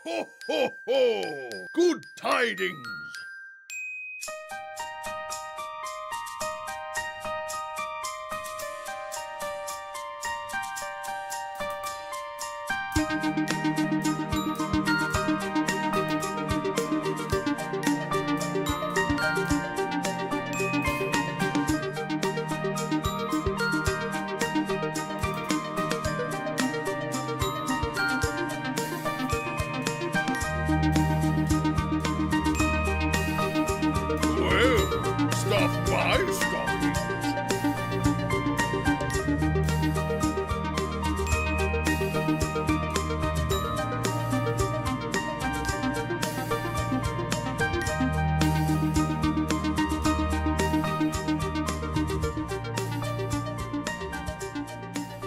Ho, ho, ho! Good tidings! Well, stop by, Stockings.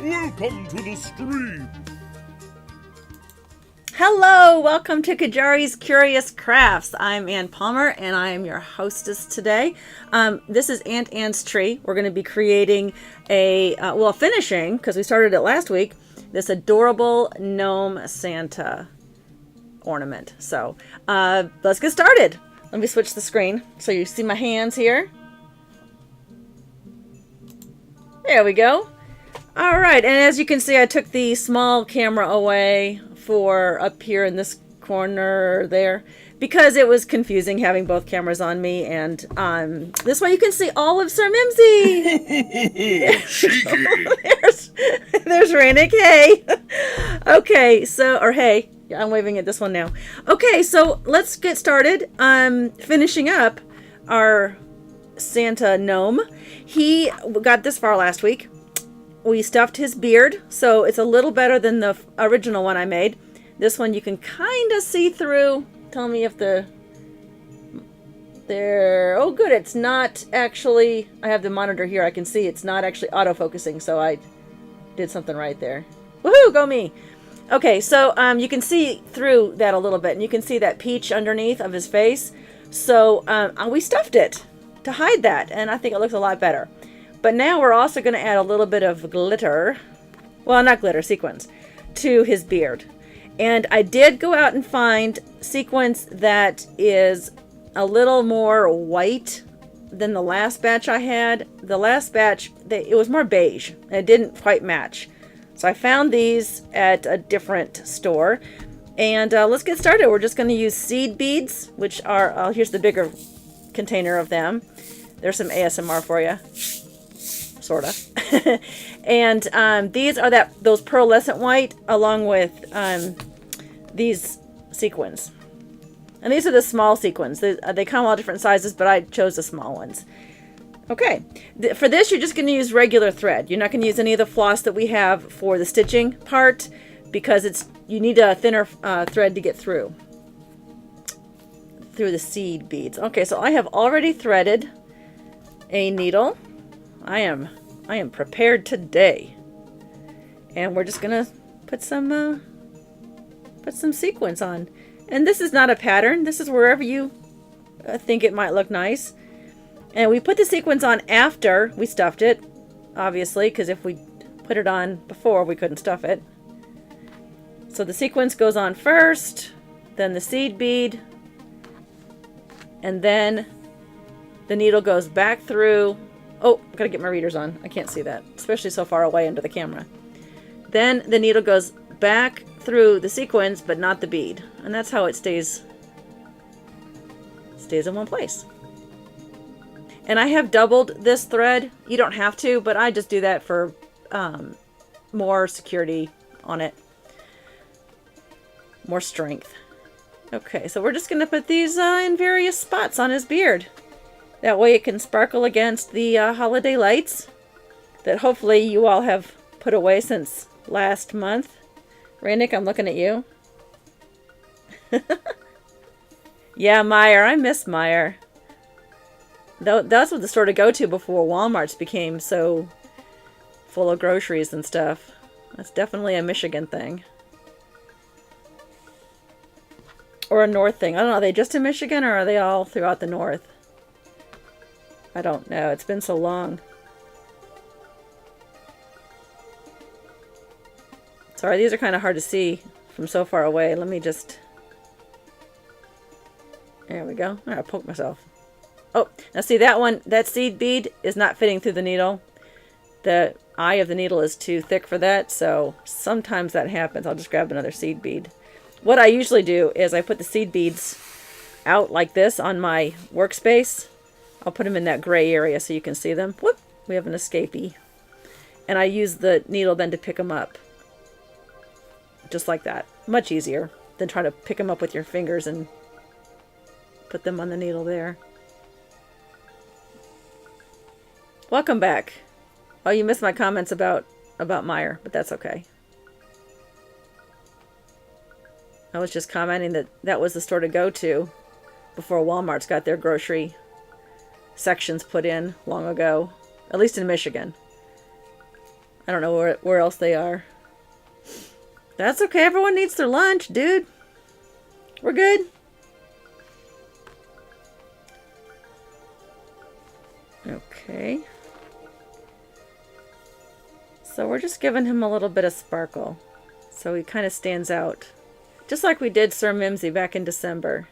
Welcome to the stream. Hello, welcome to Qyjari's Curious Crafts. I'm Ann Palmer and I am your hostess today. This is Aunt Ann's tree. We're going to be creating finishing, because we started it last week, this adorable gnome Santa ornament. So let's get started. Let me switch the screen so you see my hands here. There we go. All right, and as you can see, I took the small camera away for up here in this corner there because it was confusing having both cameras on me, and this way you can see all of Sir Mimsy. there's Rannick. Hey. Okay, hey. Yeah, I'm waving at this one now. Okay, so let's get started. Finishing up our Santa gnome. He got this far last week. We stuffed his beard, so it's a little better than the original one I made. This one you can kind of see through. Tell me if oh good, it's not actually, I have the monitor here, I can see it's not actually autofocusing, so I did something right there. Woohoo, go me! Okay, so you can see through that a little bit, and you can see that peach underneath of his face. So we stuffed it to hide that, and I think it looks a lot better. But now we're also going to add a little bit of glitter, well, not glitter, sequins, to his beard. And I did go out and find sequins that is a little more white than the last batch I had. The last batch, it was more beige, and it didn't quite match. So I found these at a different store. And let's get started. We're just going to use seed beads, which are, here's the bigger container of them. There's some ASMR for you. Sorta. And these are those pearlescent white along with these sequins. And these are the small sequins. They come all different sizes, but I chose the small ones. Okay. For this, you're just going to use regular thread. You're not going to use any of the floss that we have for the stitching part because you need a thinner thread to get through the seed beads. Okay, so I have already threaded a needle. I am prepared today, and we're just gonna put some sequins on. And this is not a pattern. This is wherever you think it might look nice. And we put the sequins on after we stuffed it, obviously, because if we put it on before, we couldn't stuff it. So the sequins goes on first, then the seed bead, and then the needle goes back through. Oh, gotta get my readers on. I can't see that, especially so far away into the camera. Then the needle goes back through the sequins, but not the bead. And that's how it stays in one place. And I have doubled this thread. You don't have to, but I just do that for more security on it. More strength. Okay, so we're just gonna put these in various spots on his beard. That way it can sparkle against the holiday lights that hopefully you all have put away since last month. Rannick, I'm looking at you. Yeah, Meijer. I miss Meijer. That's what the store to go to before Walmart's became so full of groceries and stuff. That's definitely a Michigan thing. Or a North thing. I don't know. Are they just in Michigan or are they all throughout the North? I don't know. It's been so long. Sorry, these are kind of hard to see from so far away. Let me just There we go. I poke myself. Oh, now see that one, that seed bead is not fitting through the needle. The eye of the needle is too thick for that, so sometimes that happens. I'll just grab another seed bead. What I usually do is I put the seed beads out like this on my workspace. I'll put them in that gray area so you can see them. Whoop! We have an escapee. And I use the needle then to pick them up. Just like that. Much easier than trying to pick them up with your fingers and put them on the needle there. Welcome back. Oh, you missed my comments about Meijer, but that's okay. I was just commenting that that was the store to go to before Walmart's got their grocery sections put in long ago. At least in Michigan. I don't know where else they are. That's okay. Everyone needs their lunch, dude. We're good. Okay. So we're just giving him a little bit of sparkle. So he kind of stands out. Just like we did Sir Mimsy back in December.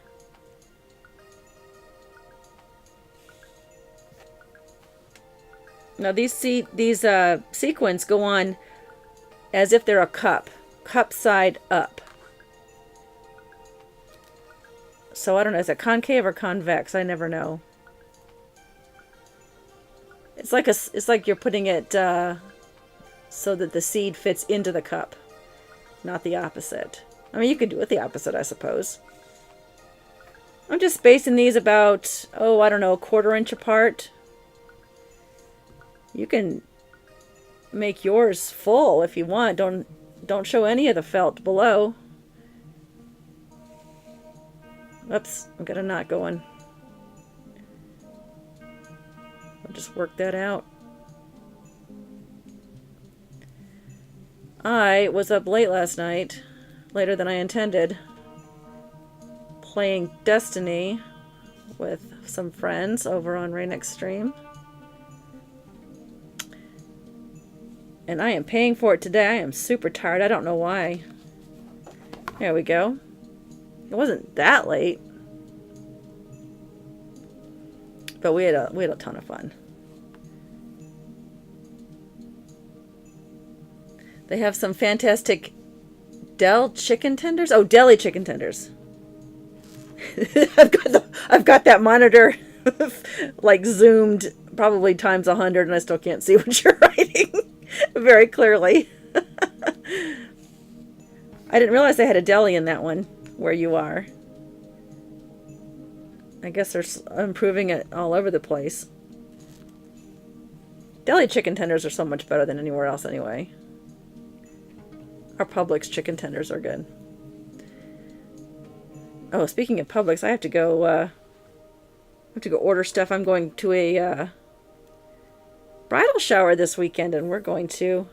Now these sequins go on as if they're a cup side up. So I don't know, is it concave or convex? I never know. It's like you're putting it so that the seed fits into the cup, not the opposite. I mean, you could do it the opposite, I suppose. I'm just spacing these about, oh, I don't know, 1/4 inch apart. You can make yours full if you want. Don't show any of the felt below. Oops, I've got a knot going. I'll just work that out. I was up late last night, later than I intended, playing Destiny with some friends over on Rainix Stream. And I am paying for it today. I am super tired. I don't know why. There we go. It wasn't that late. But we had a ton of fun. They have some fantastic chicken tenders. Oh, deli chicken tenders. I've got that monitor like zoomed probably times 100 and I still can't see what you're writing very clearly. I didn't realize they had a deli in that one where you are. I guess they're improving it all over the place. Deli chicken tenders are so much better than anywhere else anyway. Our Publix chicken tenders are good. Oh, speaking of Publix, I have to go order stuff. I'm going to a bridal shower this weekend, and we're going to,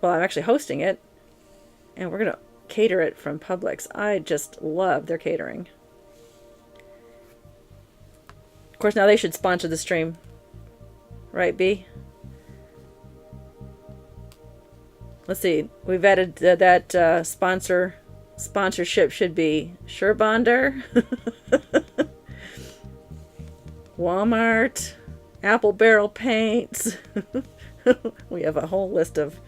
well, I'm actually hosting it, and we're going to cater it from Publix. I just love their catering. Of course, now they should sponsor the stream. Right, B? Let's see. We've added that sponsorship should be Surebonder, Walmart, Apple Barrel Paints. We have a whole list of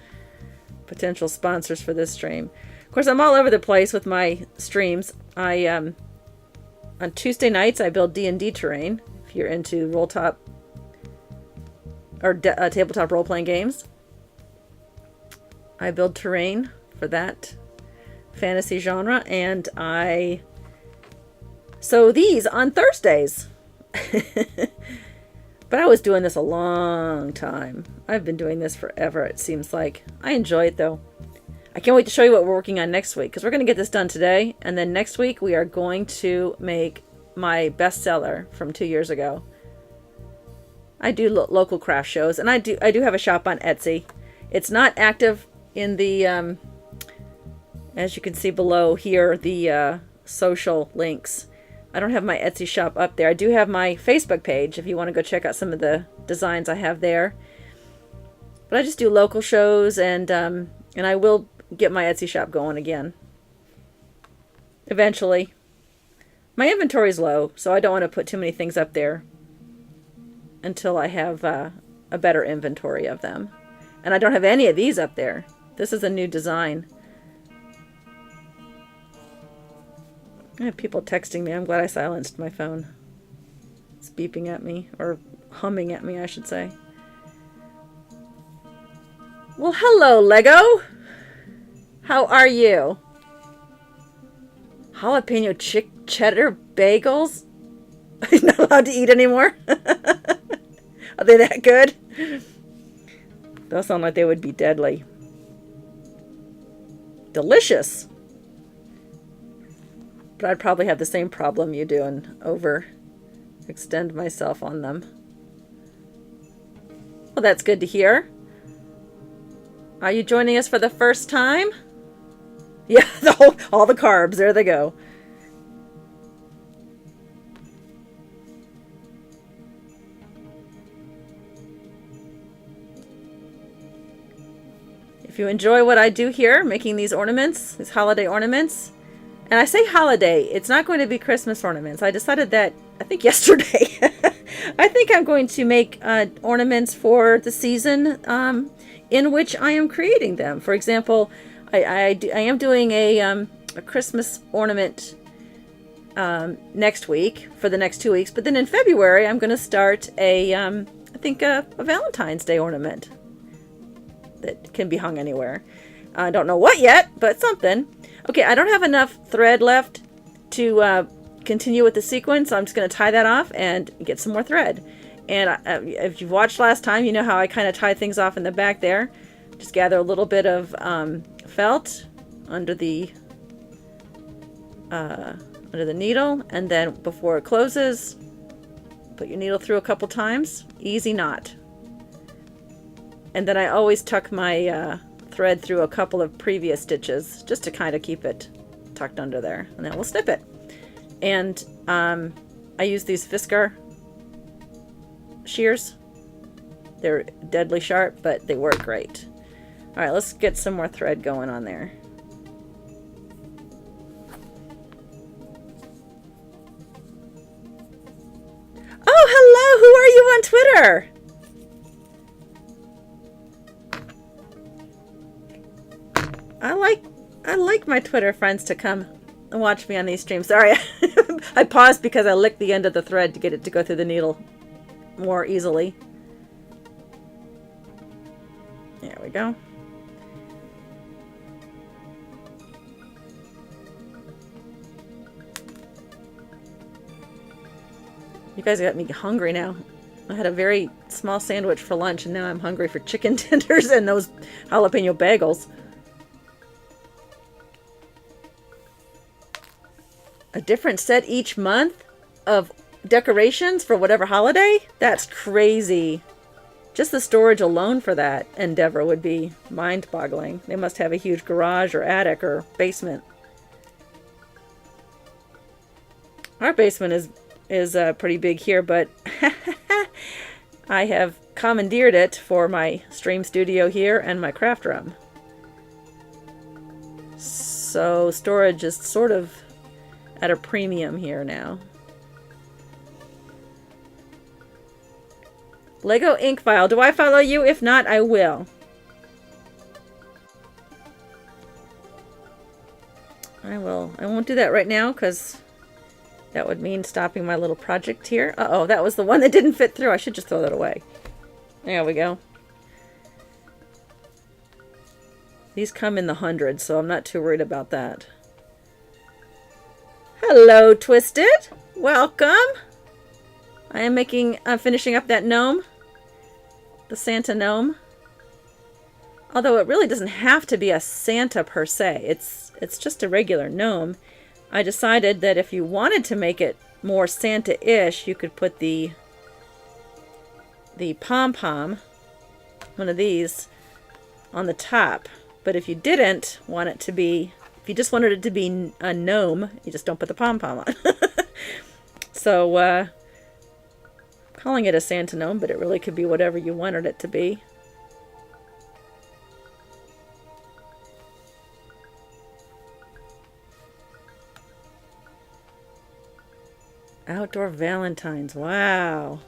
potential sponsors for this stream. Of course, I'm all over the place with my streams. On Tuesday nights, I build D&D terrain. If you're into tabletop role-playing games, I build terrain for that fantasy genre, and I sew these on Thursdays. But I was doing this a long time. I've been doing this forever, it seems like. I enjoy it, though. I can't wait to show you what we're working on next week, because we're going to get this done today, and then next week we are going to make my bestseller from 2 years ago. I do local craft shows, and I do have a shop on Etsy. It's not active in the, as you can see below here, the social links. I don't have my Etsy shop up there. I do have my Facebook page if you want to go check out some of the designs I have there. But I just do local shows, and I will get my Etsy shop going again. Eventually. My inventory is low, so I don't want to put too many things up there until I have a better inventory of them. And I don't have any of these up there. This is a new design. I have people texting me. I'm glad I silenced my phone. It's beeping at me, or humming at me, I should say. Well, hello, Lego. How are you? Jalapeno cheddar bagels? I'm not allowed to eat anymore? Are they that good? Those sound like they would be deadly. Delicious. But I'd probably have the same problem you do and overextend myself on them. Well, that's good to hear. Are you joining us for the first time? Yeah, all the carbs. There they go. If you enjoy what I do here, making these ornaments, these holiday ornaments, and I say holiday, it's not going to be Christmas ornaments. I decided that, I think yesterday. I think I'm going to make ornaments for the season in which I am creating them. For example, I am doing a Christmas ornament next week for the next 2 weeks, but then in February I'm going to start I think a Valentine's Day ornament that can be hung anywhere. I don't know what yet, but something. Okay, I don't have enough thread left to continue with the sequence, so I'm just going to tie that off and get some more thread. And if you've watched last time, you know how I kind of tie things off in the back there. Just gather a little bit of felt under the needle, and then before it closes, put your needle through a couple times. Easy knot. And then I always tuck my thread through a couple of previous stitches just to kind of keep it tucked under there, and then we'll snip it. And I use these Fiskar shears. They're deadly sharp, but they work great. All right, let's get some more thread going on there. Oh, hello! Who are you on Twitter? I like my Twitter friends to come and watch me on these streams. Sorry, I paused because I licked the end of the thread to get it to go through the needle more easily. There we go. You guys got me hungry now. I had a very small sandwich for lunch, and now I'm hungry for chicken tenders and those jalapeno bagels. A different set each month of decorations for whatever holiday? That's crazy. Just the storage alone for that endeavor would be mind-boggling. They must have a huge garage or attic or basement. Our basement is pretty big here, but I have commandeered it for my stream studio here and my craft room. So storage is sort of at a premium here now. Lego Ink File. Do I follow you? If not, I will. I won't do that right now because that would mean stopping my little project here. Uh-oh, that was the one that didn't fit through. I should just throw that away. There we go. These come in the hundreds, so I'm not too worried about that. Hello, Twisted. Welcome. I am finishing up that gnome. The Santa gnome. Although it really doesn't have to be a Santa per se. It's just a regular gnome. I decided that if you wanted to make it more Santa-ish, you could put the pom-pom, one of these, on the top. But if you didn't want it to be, if you just wanted it to be a gnome, you just don't put the pom-pom on. So, calling it a Santa gnome, but it really could be whatever you wanted it to be. Outdoor Valentines. Wow.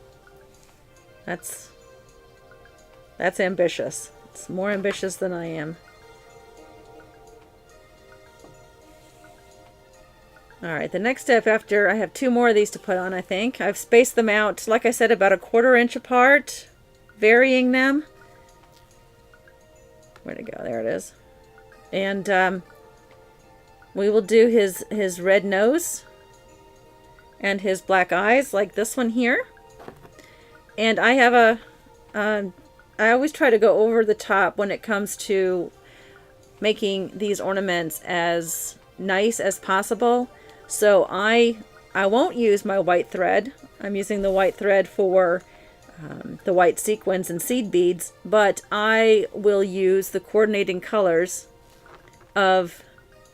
That's ambitious. It's more ambitious than I am. Alright, the next step after I have 2 more of these to put on, I think. I've spaced them out, like I said, about 1/4 inch apart, varying them. Where'd it go? There it is. And we will do his red nose and his black eyes, like this one here. And I have I always try to go over the top when it comes to making these ornaments as nice as possible. So I won't use my white thread. I'm using the white thread for the white sequins and seed beads, but I will use the coordinating colors of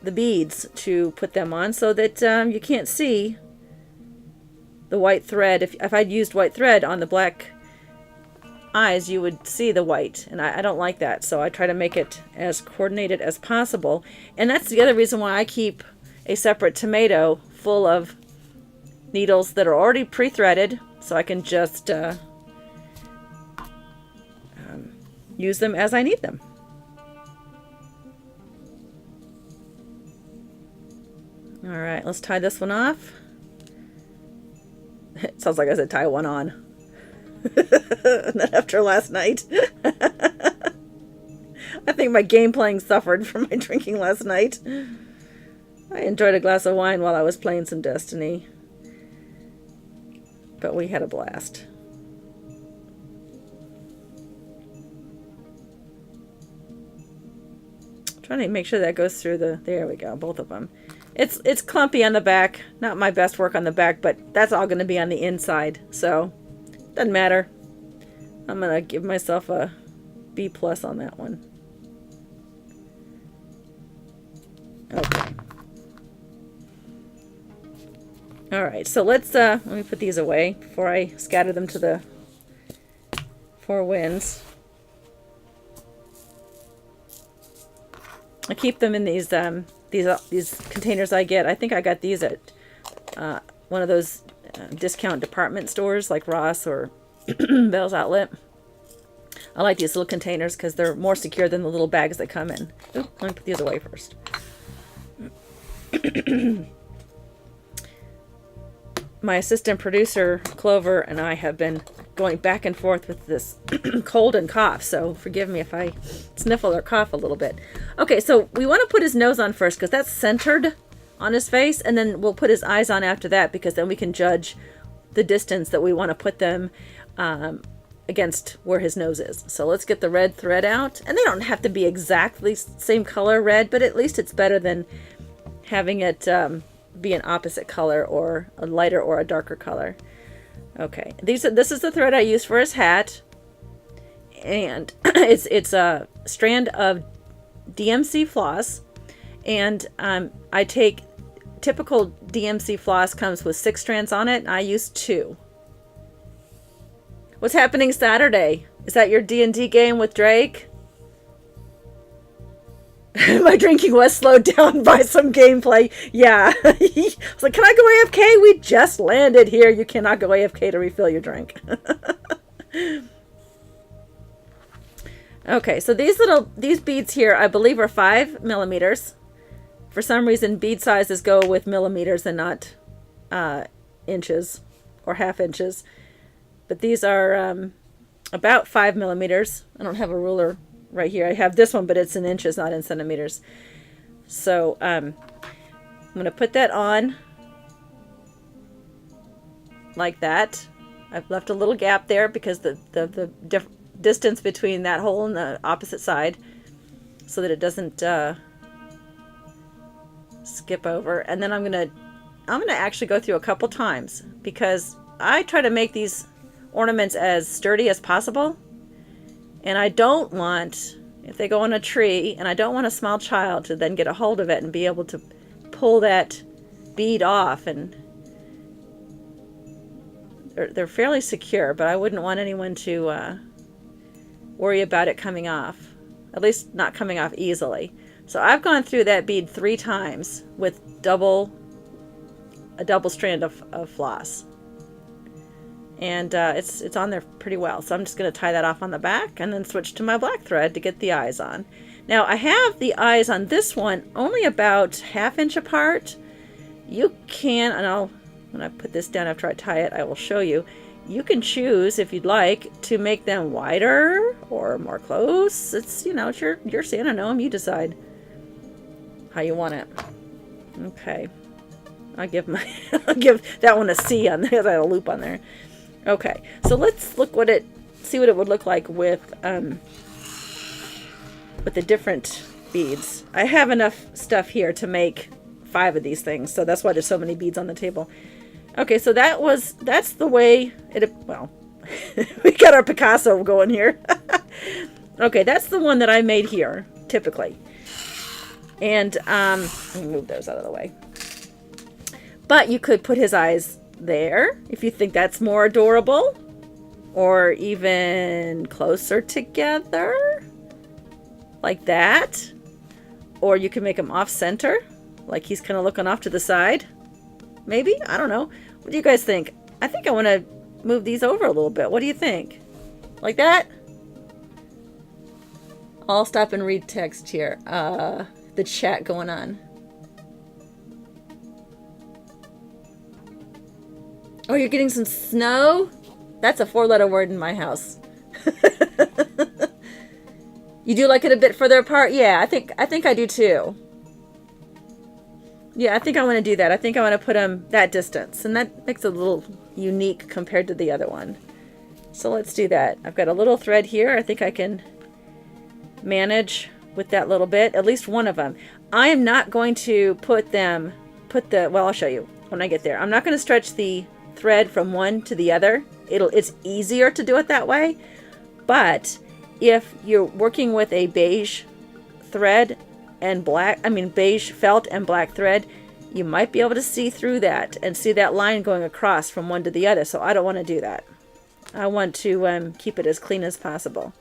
the beads to put them on so that you can't see the white thread. If I'd used white thread on the black eyes, you would see the white, and I don't like that, so I try to make it as coordinated as possible. And that's the other reason why I keep a separate tomato full of needles that are already pre-threaded, so I can just use them as I need them. Alright, let's tie this one off. It sounds like I said tie one on. Not after last night. I think my game playing suffered from my drinking last night. I enjoyed a glass of wine while I was playing some Destiny. But we had a blast. Trying to make sure that goes through the... There we go, both of them. It's clumpy on the back. Not my best work on the back, but that's all going to be on the inside. So, doesn't matter. I'm going to give myself a B+ on that one. Okay. Alright, so let's, let me put these away before I scatter them to the 4 winds. I keep them in these containers I get. I think I got these at one of those discount department stores like Ross or Bell's Outlet. I like these little containers because they're more secure than the little bags that come in. Ooh, let me put these away first. My assistant producer, Clover, and I have been going back and forth with this cold and cough, so forgive me if I sniffle or cough a little bit. Okay, so we want to put his nose on first because that's centered on his face, and then we'll put his eyes on after that because then we can judge the distance that we want to put them against where his nose is. So let's get the red thread out, and they don't have to be exactly same color red, but at least it's better than having it be an opposite color or a lighter or a darker color. Okay, this is the thread I use for his hat, and it's a strand of DMC floss, and I take typical DMC floss comes with 6 strands on it, and I use 2. What's happening Saturday? Is that your D&D game with Drake? My drinking was slowed down by some gameplay. Yeah. I was like, can I go AFK? We just landed here. You cannot go AFK to refill your drink. Okay, so these beads here, I believe, are 5 millimeters. For some reason, bead sizes go with millimeters and not inches or half inches. But these are about 5 millimeters. I don't have a ruler right here. I have this one, but it's in inches, not in centimeters. So I'm going to put that on like that. I've left a little gap there because the distance between that hole and the opposite side, so that it doesn't skip over. And then I'm gonna actually go through a couple times because I try to make these ornaments as sturdy as possible. And I don't want, if they go on a tree, and I don't want a small child to then get a hold of it and be able to pull that bead off. And they're fairly secure, but I wouldn't want anyone to worry about it coming off. At least not coming off easily. So I've gone through that bead 3 times with double a double strand of floss. And it's on there pretty well. So I'm just going to tie that off on the back and then switch to my black thread to get the eyes on. Now I have the eyes on this one only about 1/2 inch apart. You can, and when I put this down after I tie it, I will show you. You can choose, if you'd like, to make them wider or more close. It's, you know, it's your Santa Gnome. You decide how you want it. Okay. I'll give that one a C on there. I have a loop on there. Okay. So let's see what it would look like with the different beads. I have enough stuff here to make 5 of these things, so that's why there's so many beads on the table. Okay, so that's the way it, well, we got our Picasso going here. Okay, that's the one that I made here, typically. And, let me move those out of the way. But you could put his eyes there, if you think that's more adorable. Or even closer together. Like that. Or you can make him off-center. Like he's kind of looking off to the side. Maybe? I don't know. What do you guys think? I think I want to move these over a little bit. What do you think? Like that? I'll stop and read text here. The chat going on. Oh, you're getting some snow? That's a 4-letter word in my house. You do like it a bit further apart? Yeah, I think I do too. Yeah, I think I want to do that. I think I want to put them that distance. And that makes it a little unique compared to the other one. So let's do that. I've got a little thread here. I think I can manage with that little bit. At least one of them. I am not going to well, I'll show you when I get there. I'm not going to stretch the thread from one to the other. It's easier to do it that way. But if you're working with a beige thread and beige felt and black thread, you might be able to see through that and see that line going across from one to the other. So I don't want to do that. I want to keep it as clean as possible.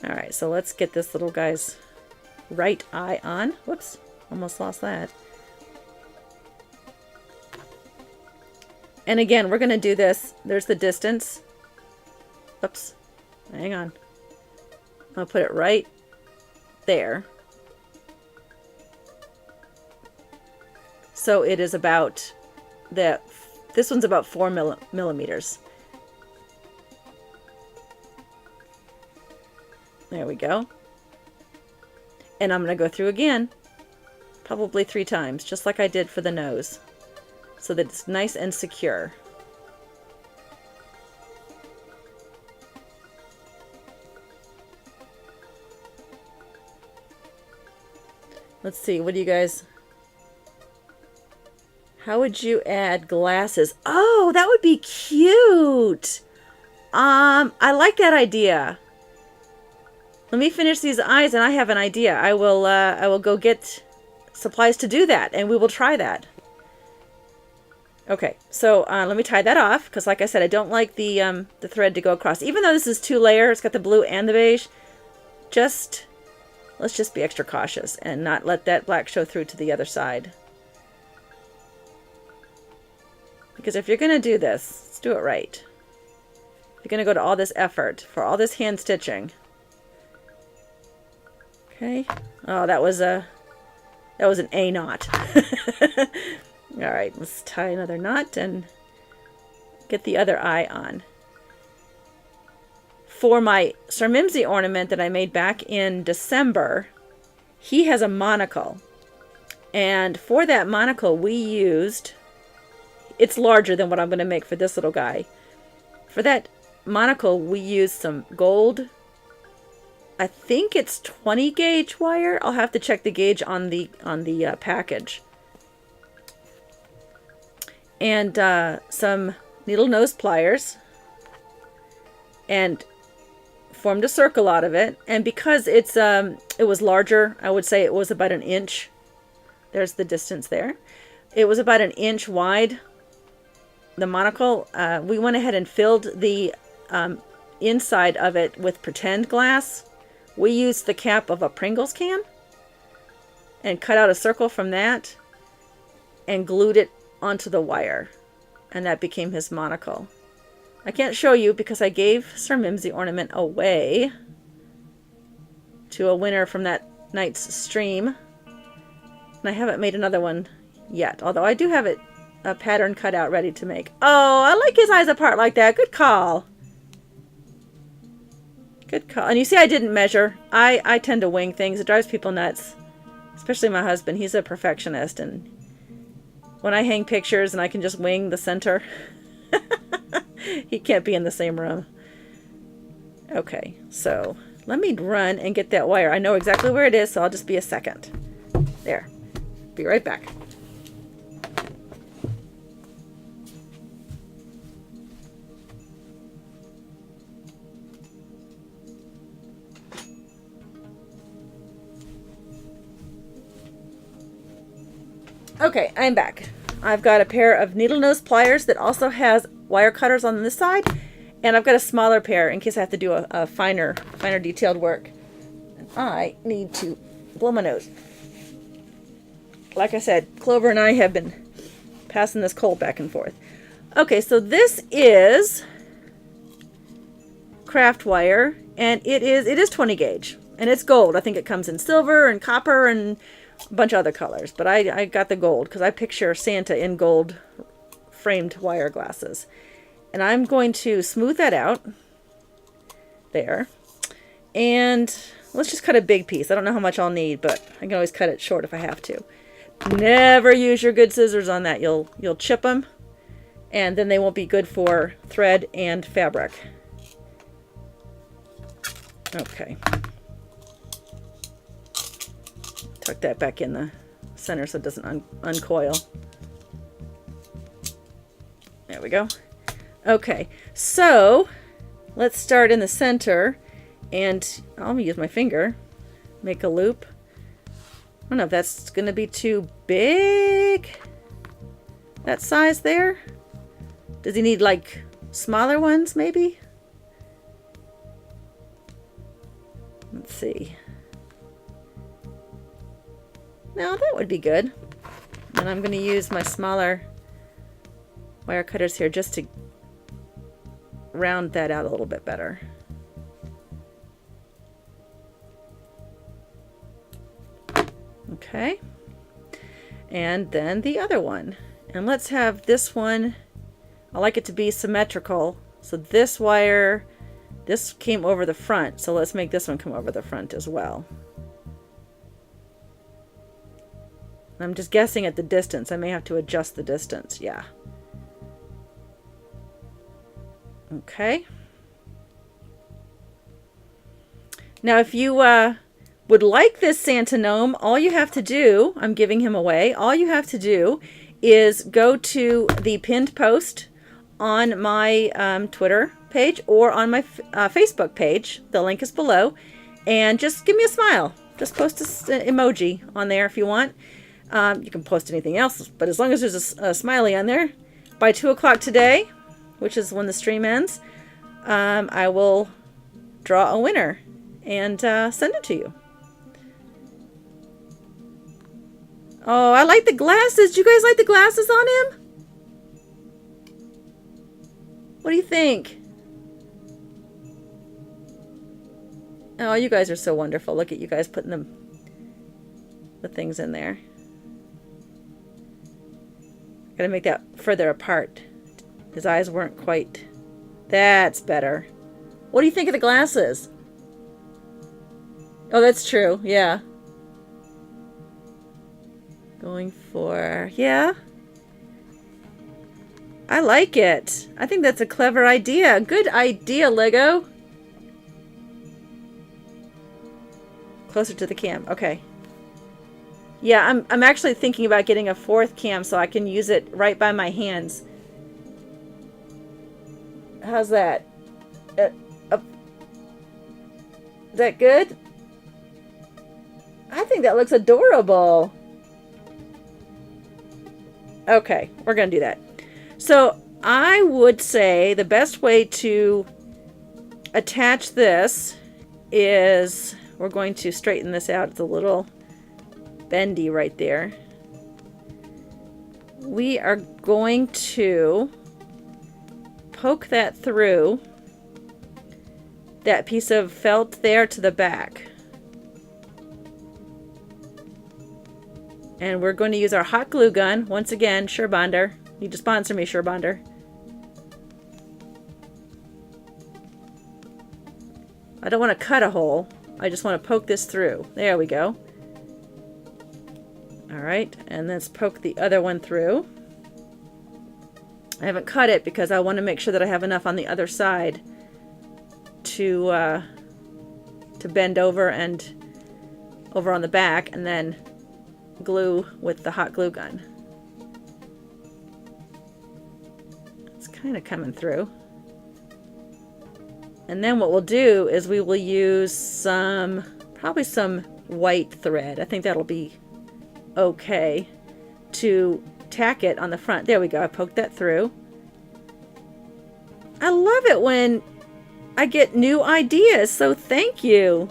All right, so let's get this little guy's right eye on. Whoops, almost lost that. And again, we're going to do this. There's the distance. Oops, hang on. I'll put it right there. So it is about this one's about 4 millimeters. There we go. And I'm going to go through again, probably 3 times, just like I did for the nose, so that it's nice and secure. Let's see, what do you guys... How would you add glasses? Oh, that would be cute. I like that idea. Let me finish these eyes and I have an idea. I will go get supplies to do that and we will try that. Okay, so let me tie that off because like I said, I don't like the thread to go across. Even though this is 2 layer, it's got the blue and the beige. Let's just be extra cautious and not let that black show through to the other side. Because if you're going to do this, let's do it right. You're going to go to all this effort for all this hand stitching. Okay. Oh, that was an A knot. All right, let's tie another knot and get the other eye on. For my Sir Mimsy ornament that I made back in December, he has a monocle. And for that monocle, we used... It's larger than what I'm going to make for this little guy. For that monocle, we used some gold. I think it's 20 gauge wire. I'll have to check the gauge on the package. And some needle nose pliers. And formed a circle out of it. And because it was larger, I would say it was about 1 inch. There's the distance there. It was about 1 inch wide. The monocle, we went ahead and filled the inside of it with pretend glass. We used the cap of a Pringles can and cut out a circle from that and glued it onto the wire. And that became his monocle. I can't show you because I gave Sir Mimsy ornament away to a winner from that night's stream. And I haven't made another one yet. Although I do have a pattern cut out ready to make. Oh, I like his eyes apart like that. Good call. Good call. And you see I didn't measure. I tend to wing things. It drives people nuts. Especially my husband. He's a perfectionist. And when I hang pictures and I can just wing the center, he can't be in the same room. Okay, so let me run and get that wire. I know exactly where it is, so I'll just be a second. There. Be right back. Okay, I'm back. I've got a pair of needle nose pliers that also has wire cutters on this side, and I've got a smaller pair in case I have to do a finer detailed work. And I need to blow my nose. Like I said, Clover and I have been passing this cold back and forth. Okay, so this is craft wire, and it is 20 gauge, and it's gold. I think it comes in silver and copper and a bunch of other colors, but I got the gold because I picture Santa in gold framed wire glasses. And I'm going to smooth that out there, and let's just cut a big piece. I don't know how much I'll need, but I can always cut it short if I have to. Never use your good scissors on that. You'll chip them, and then they won't be good for thread and fabric. Okay. Tuck that back in the center so it doesn't uncoil. There we go. Okay, so let's start in the center, and I'll use my finger, make a loop. I don't know if that's going to be too big, that size there. Does he need like smaller ones maybe? Let's see. No, that would be good. And I'm going to use my smaller wire cutters here just to round that out a little bit better. Okay. And then the other one. And let's have this one, I like it to be symmetrical. So this wire, this came over the front. So let's make this one come over the front as well. I'm just guessing at the distance. I may have to adjust the distance. Yeah. Okay. Now, if you would like this Santa gnome, all you have to do, I'm giving him away, all you have to do is go to the pinned post on my Twitter page or on my Facebook page. The link is below. And just give me a smile. Just post an emoji on there if you want. You can post anything else, but as long as there's a smiley on there, by 2 o'clock today, which is when the stream ends, I will draw a winner and send it to you. Oh, I like the glasses. Do you guys like the glasses on him? What do you think? Oh, you guys are so wonderful. Look at you guys putting the things in there. Gotta make that further apart. His eyes weren't quite... That's better. What do you think of the glasses? Oh, that's true. Yeah. Going for... Yeah. I like it. I think that's a clever idea. Good idea, Lego. Closer to the cam. Okay. Yeah, I'm actually thinking about getting a 4th cam so I can use it right by my hands. How's that? Is that good? I think that looks adorable. Okay, we're going to do that. So I would say the best way to attach this is we're going to straighten this out. It's a little bendy right there. we are going to poke that through that piece of felt there to the back. And we're going to use our hot glue gun. Once again, Surebonder. Need to sponsor me, Surebonder. I don't want to cut a hole. I just want to poke this through. There we go. Alright, and let's poke the other one through. I haven't cut it because I want to make sure that I have enough on the other side to bend over and over on the back, and then glue with the hot glue gun. It's kind of coming through. And then what we'll do is we will use probably some white thread. I think that'll be okay to tack it on the front. There we go. I poked that through. I love it when I get new ideas, so thank you.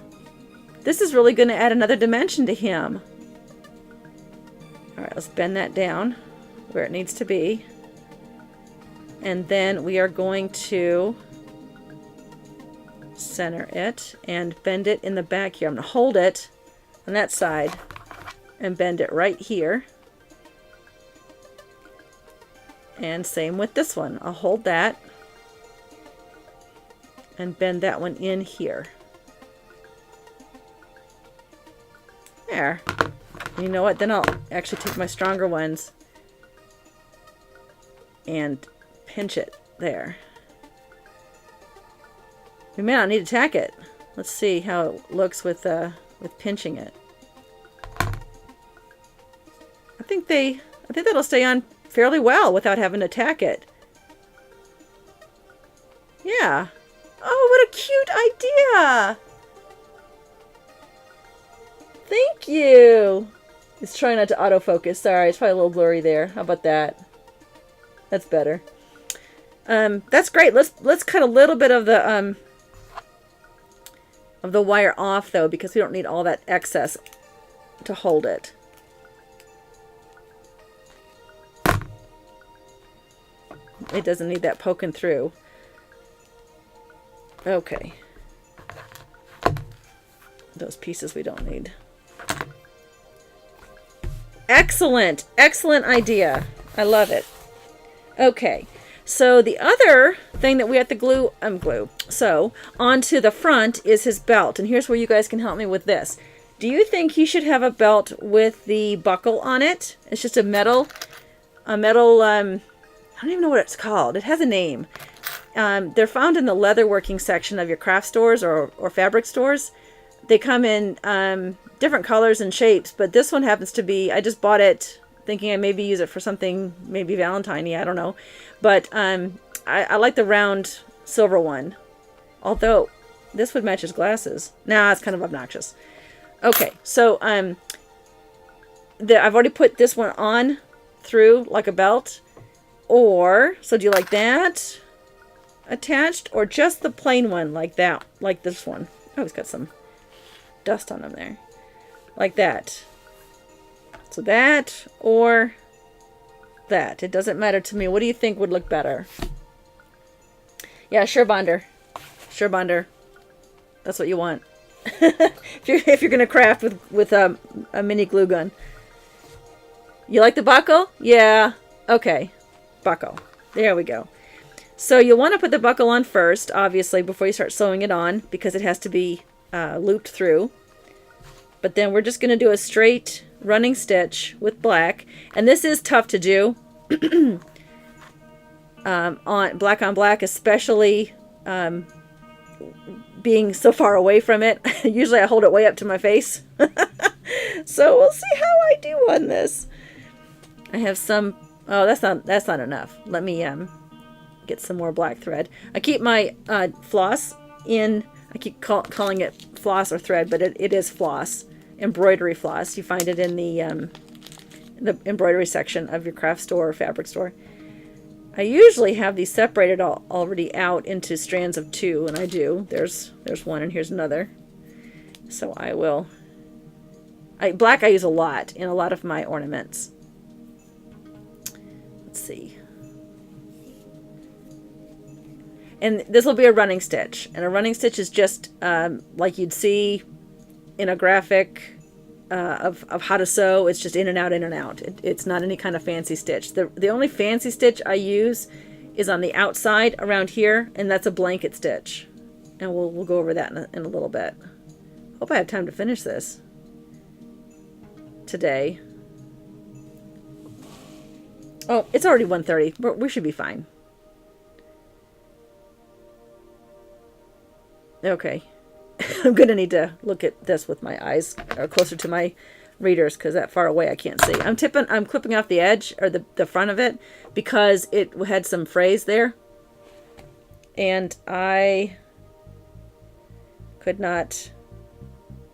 This is really going to add another dimension to him. Alright, let's bend that down where it needs to be. And then we are going to center it and bend it in the back here. I'm going to hold it on that side and bend it right here. And same with this one. I'll hold that and bend that one in here. There. You know what? Then I'll actually take my stronger ones and pinch it there. We may not need to tack it. Let's see how it looks with pinching it. I think that'll stay on fairly well without having to tack it. Yeah. Oh, what a cute idea! Thank you! It's trying not to autofocus. Sorry, it's probably a little blurry there. How about that? That's better. That's great. Let's cut a little bit of the wire off though, because we don't need all that excess to hold it. It doesn't need that poking through. Okay. Those pieces we don't need. Excellent! Excellent idea. I love it. Okay. So the other thing that we have to glue so onto the front is his belt. And here's where you guys can help me with this. Do you think he should have a belt with the buckle on it? It's just a metal, I don't even know what it's called. It has a name. They're found in the leatherworking section of your craft stores or fabric stores. They come in different colors and shapes, but this one happens to be, I just bought it thinking I'd maybe use it for something, maybe Valentine-y, I don't know. But I like the round silver one. Although, this would match his glasses. Nah, it's kind of obnoxious. Okay, so I've already put this one on through like a belt. Or, so do you like that attached? Or just the plain one like that, like this one? Oh, it's got some dust on them there. Like that. So that or that. It doesn't matter to me. What do you think would look better? Yeah, Surebonder. Surebonder. That's what you want. if you're gonna craft with a mini glue gun. You like the buckle? Yeah. Okay. Buckle. There we go. So you'll want to put the buckle on first, obviously, before you start sewing it on, because it has to be looped through. But then we're just going to do a straight running stitch with black. And this is tough to do. On black, especially being so far away from it. Usually I hold it way up to my face. So we'll see how I do on this. I have some... Oh, that's not enough. Let me get some more black thread. I keep my floss in... I keep calling it floss or thread, but it is floss. Embroidery floss. You find it in the embroidery section of your craft store or fabric store. I usually have these separated already out into strands of 2, and I do. There's one, and here's another. So I will... black I use a lot in a lot of my ornaments. see. And this will be a running stitch. And a running stitch is just like you'd see in a graphic of how to sew. It's just in and out, in and out. It's not any kind of fancy stitch. The only fancy stitch I use is on the outside around here, and that's a blanket stitch. And we'll go over that in a little bit. Hope I have time to finish this today. Oh, it's already 1:30. We should be fine. Okay. I'm going to need to look at this with my eyes closer to my readers because that far away I can't see. I'm clipping off the edge or the front of it because it had some frays there. And I could not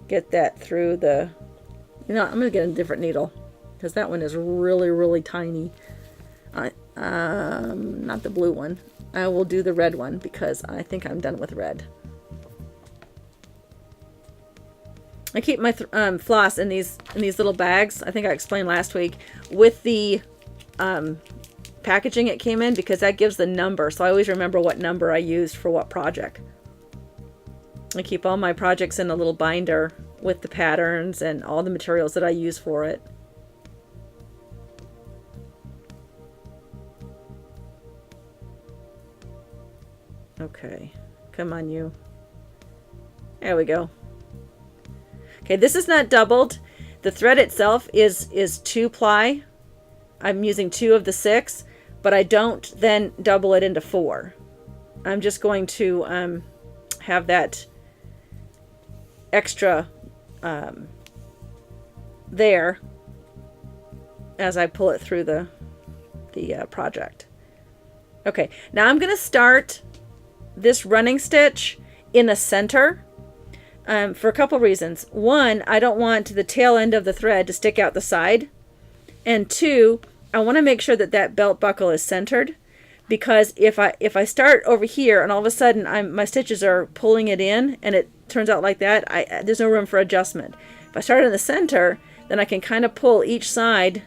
get that through the... You know, I'm going to get a different needle because that one is really, really tiny. Not the blue one. I will do the red one because I think I'm done with red. I keep my floss in these little bags. I think I explained last week with the packaging it came in because that gives the number. So I always remember what number I used for what project. I keep all my projects in a little binder with the patterns and all the materials that I use for it. Okay, come on you. There we go. Okay, this is not doubled. The thread itself is 2-ply. I'm using 2 of the 6, but I don't then double it into 4. I'm just going to have that extra there as I pull it through the project. Okay, now I'm going to start this running stitch in the center. For a couple reasons. One, I don't want the tail end of the thread to stick out the side. And 2, I want to make sure that that belt buckle is centered, because if I start over here and all of a sudden my stitches are pulling it in and it turns out like that, there's no room for adjustment. If I start in the center, then I can kind of pull each side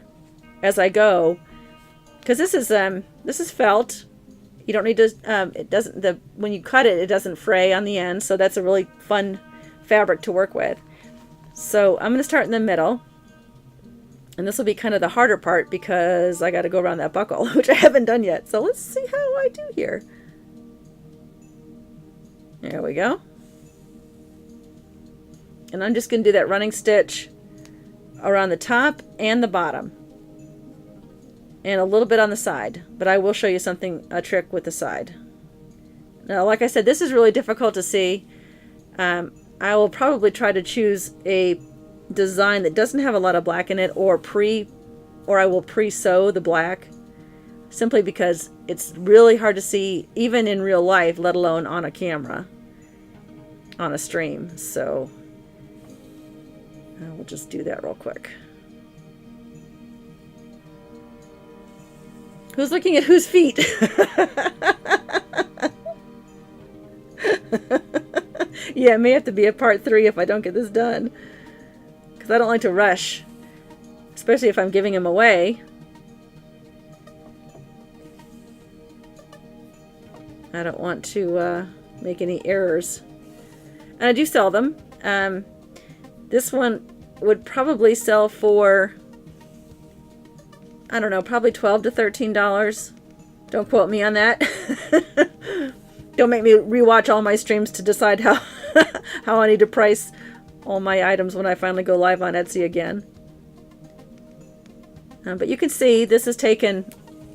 as I go, because this is felt. You don't need to when you cut it, it doesn't fray on the end, so that's a really fun fabric to work with. So I'm going to start in the middle, and this will be kind of the harder part because I got to go around that buckle, which I haven't done yet. So let's see how I do here. There we go. And I'm just going to do that running stitch around the top and the bottom, and a little bit on the side, but I will show you a trick with the side. Now, like I said, this is really difficult to see. I will probably try to choose a design that doesn't have a lot of black in it, or I will pre-sew the black, simply because it's really hard to see even in real life, let alone on a camera, on a stream. So I will just do that real quick. Who's looking at whose feet? Yeah, it may have to be a part 3 if I don't get this done, because I don't like to rush, especially if I'm giving them away. I don't want to make any errors. And I do sell them. This one would probably sell for, I don't know, probably $12 to $13. Don't quote me on that. Don't make me rewatch all my streams to decide how how I need to price all my items when I finally go live on Etsy again. But you can see this has taken,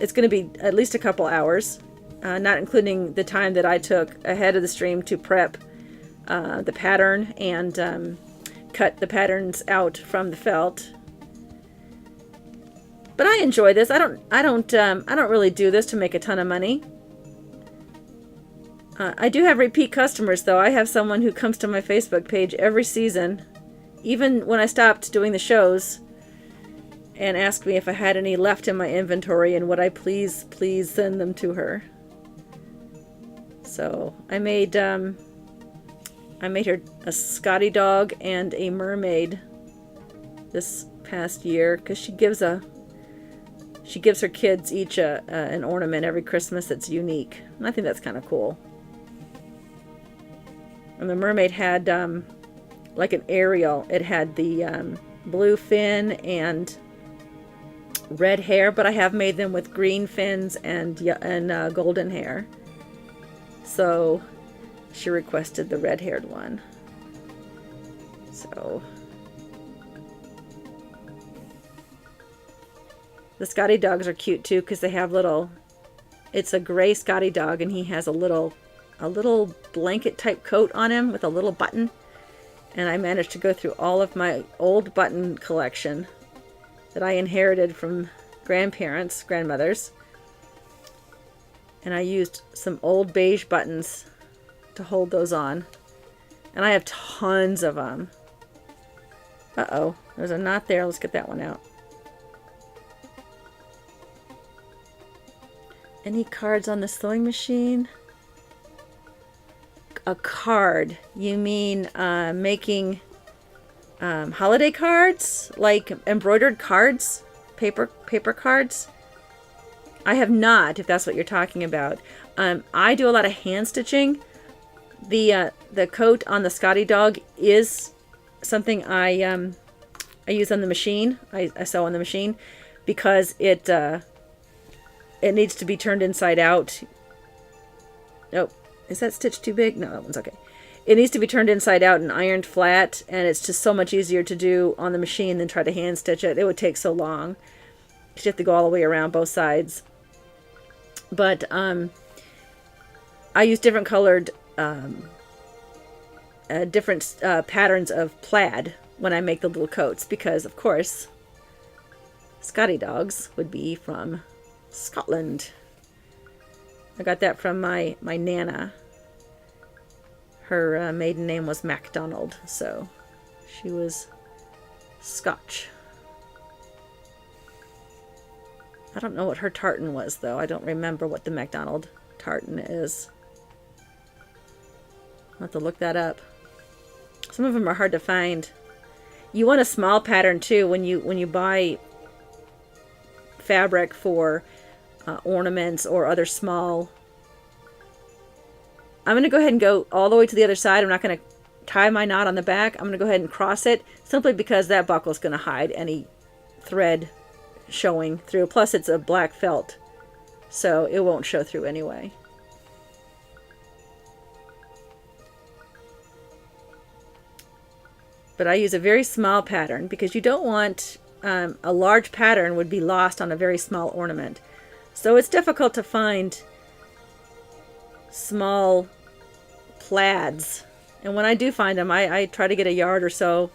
it's going to be at least a couple hours, not including the time that I took ahead of the stream to prep the pattern and cut the patterns out from the felt. But I enjoy this. I don't really do this to make a ton of money. I do have repeat customers, though. I have someone who comes to my Facebook page every season, even when I stopped doing the shows, and asked me if I had any left in my inventory and would I please send them to her. So I made her a Scotty dog and a mermaid this past year, because she she gives her kids each an ornament every Christmas that's unique. And I think that's kind of cool. And the mermaid had like an Ariel. It had the blue fin and red hair, but I have made them with green fins and golden hair. So she requested the red-haired one. So the Scotty dogs are cute too because they have little. It's a gray Scotty dog, and he has a little blanket type coat on him with a little button. And I managed to go through all of my old button collection that I inherited from grandmothers. And I used some old beige buttons to hold those on. And I have tons of them. Uh-oh, there's a knot there. Let's get that one out. Any cards on the sewing machine? A card. You mean making holiday cards? Like embroidered cards? Paper cards? I have not, if that's what you're talking about. I do a lot of hand stitching. The coat on the Scotty dog is something I use on the machine. I sew on the machine because it needs to be turned inside out. Nope. Is that stitch too big? No, that one's okay. It needs to be turned inside out and ironed flat, and it's just so much easier to do on the machine than try to hand stitch it. It would take so long. You have to go all the way around both sides. But I use different colored, different patterns of plaid when I make the little coats because, of course, Scotty dogs would be from Scotland. I got that from my Nana. Her maiden name was MacDonald, so she was Scotch. I don't know what her tartan was, though. I don't remember what the MacDonald tartan is. I'll have to look that up. Some of them are hard to find. You want a small pattern, too, when you buy fabric for ornaments or other small. I'm going to go ahead and go all the way to the other side. I'm not going to tie my knot on the back. I'm going to go ahead and cross it simply because that buckle is going to hide any thread showing through. Plus it's a black felt, so it won't show through anyway. But I use a very small pattern because you don't want a large pattern would be lost on a very small ornament. So it's difficult to find small plaids. And when I do find them, I try to get a yard or so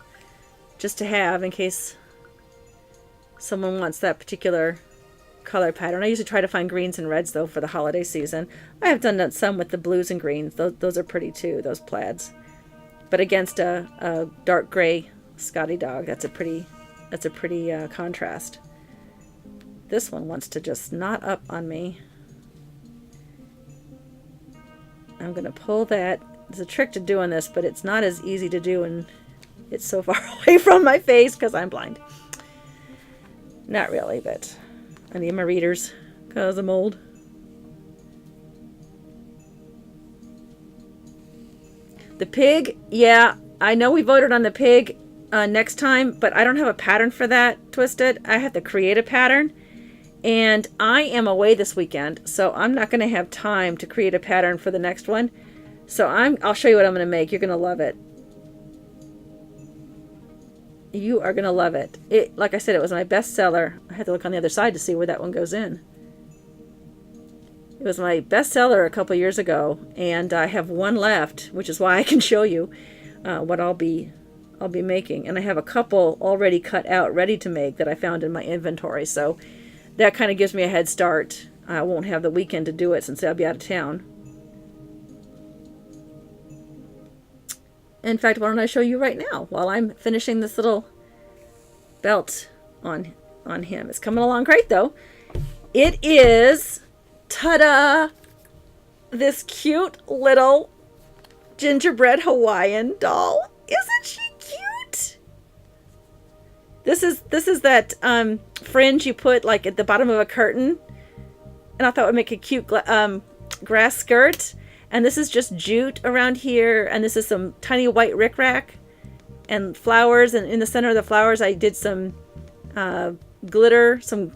just to have in case someone wants that particular color pattern. I usually try to find greens and reds, though, for the holiday season. I have done some with the blues and greens. Those are pretty, too, those plaids. But against a dark gray Scotty dog, that's a pretty contrast. This one wants to just knot up on me. I'm going to pull that. There's a trick to doing this, but it's not as easy to do, and it's so far away from my face because I'm blind. Not really, but I need my readers because I'm old. The pig, yeah, I know we voted on the pig next time, but I don't have a pattern for that, Twisted. I have to create a pattern, and I am away this weekend, so I'm not going to have time to create a pattern for the next one. So I'll show you what I'm going to make. You're going to love it. You are going to love it. Like I said, it was my bestseller. I had to look on the other side to see where that one goes in. It was my bestseller a couple years ago, and I have one left, which is why I can show you what I'll be making. And I have a couple already cut out, ready to make, that I found in my inventory. So that kind of gives me a head start. I won't have the weekend to do it since I'll be out of town. In fact, why don't I show you right now while I'm finishing this little belt on him. It's coming along great, though. It is, ta-da, this cute little gingerbread Hawaiian doll. Isn't she cute? This is that fringe you put like at the bottom of a curtain, and I thought it would make a cute grass skirt. And this is just jute around here, and this is some tiny white rickrack and flowers. And in the center of the flowers, I did some glitter, some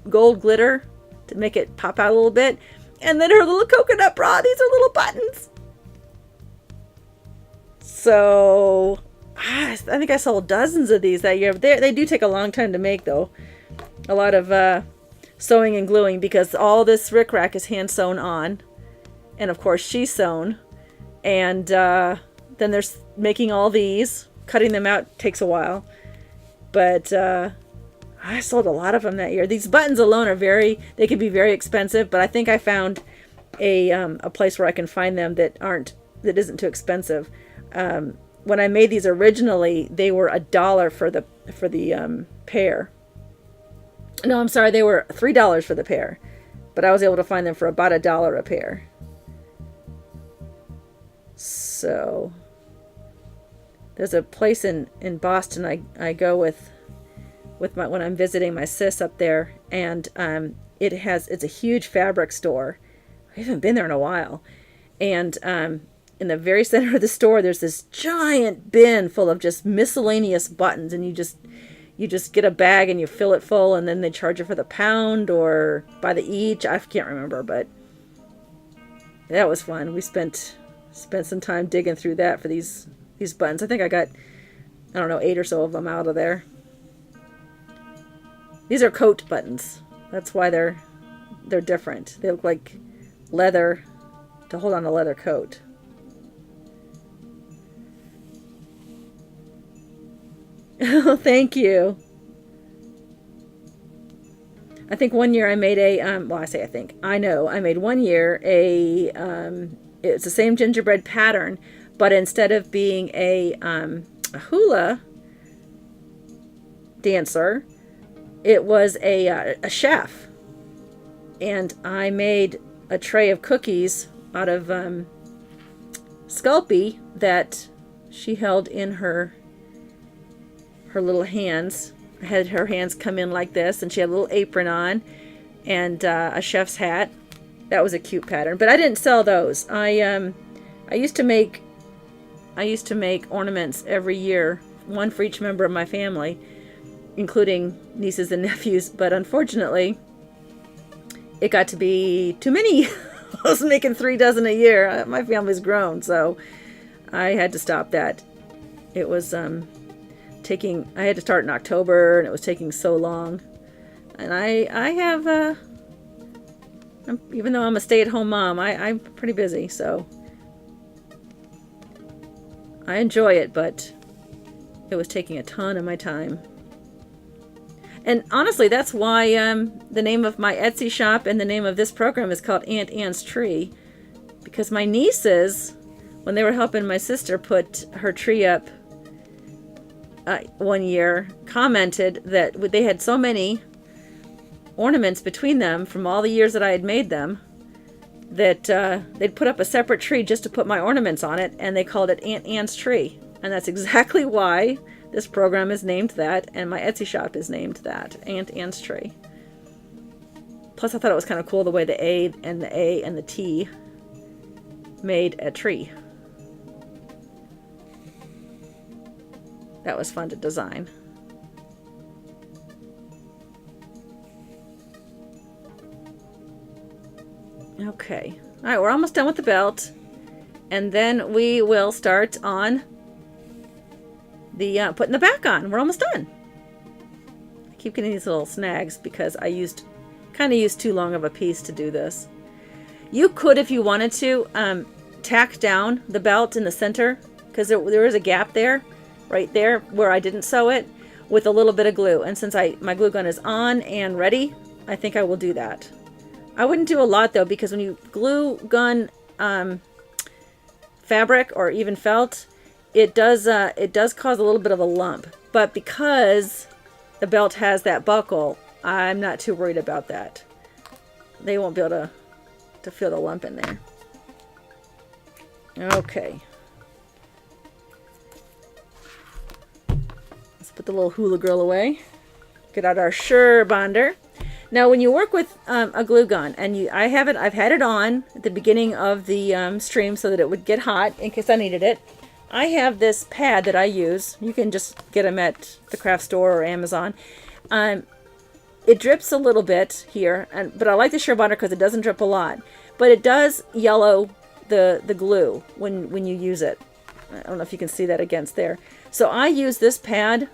gold glitter to make it pop out a little bit. And then her little coconut bra. These are little buttons. So I think I sold dozens of these that year. They do take a long time to make, though. A lot of sewing and gluing, because all this rickrack is hand sewn on. And of course she's sewn. And then there's making all these. Cutting them out takes a while. But I sold a lot of them that year. These buttons alone are they can be very expensive, but I think I found a place where I can find them that isn't too expensive. When I made these originally, they were $1 for the pair. No, I'm sorry, they were $3 for the pair, but I was able to find them for about $1 a pair. So there's a place in Boston I go with when I'm visiting my sis up there, and it's a huge fabric store. I haven't been there in a while, and in the very center of the store, there's this giant bin full of just miscellaneous buttons, and you just get a bag and you fill it full, and then they charge you for the pound or by the each. I can't remember, but that was fun. We spent some time digging through that for these buttons. I think I got, I don't know, 8 or so of them out of there. These are coat buttons. That's why they're different. They look like leather to hold on a leather coat. Oh, thank you. I think one year I made I made one year it's the same gingerbread pattern, but instead of being a hula dancer, it was a chef. And I made a tray of cookies out of Sculpey that she held in her little hands. I had her hands come in like this, and she had a little apron on and a chef's hat. That was a cute pattern, but I didn't sell those. I used to make ornaments every year, one for each member of my family, including nieces and nephews, but unfortunately it got to be too many. I was making 3 dozen a year. My family's grown, so I had to stop that. It was I had to start in October, and it was taking so long. And I have, even though I'm a stay-at-home mom, I'm pretty busy, so I enjoy it, but it was taking a ton of my time. And honestly, that's why the name of my Etsy shop and the name of this program is called Aunt Anne's Tree, because my nieces, when they were helping my sister put her tree up one year, commented that they had so many ornaments between them from all the years that I had made them that they'd put up a separate tree just to put my ornaments on it, and they called it Aunt Anne's Tree. And that's exactly why this program is named that, and my Etsy shop is named that, Aunt Anne's Tree. Plus, I thought it was kind of cool the way the A and the T made a tree. That was fun to design. Okay. All right, we're almost done with the belt. And then we will start on the putting the back on. We're almost done. I keep getting these little snags because I kind of used too long of a piece to do this. You could, if you wanted to, tack down the belt in the center, because there is a gap there, right there, where I didn't sew it, with a little bit of glue. And since my glue gun is on and ready, I think I will do that. I wouldn't do a lot, though, because when you glue gun fabric or even felt, it does cause a little bit of a lump. But because the belt has that buckle, I'm not too worried about that. They won't be able to feel the lump in there. Okay. Let's Put the little hula girl away. Get out our Sure bonder. Now, when you work with a glue gun, and I've had it on at the beginning of the stream so that it would get hot in case I needed it. I have this pad that I use. You can just get them at the craft store or Amazon. It drips a little bit here, but I like the Sure bonder because it doesn't drip a lot. But it does yellow the glue when you use it. I don't know if you can see that against there. So I use this pad,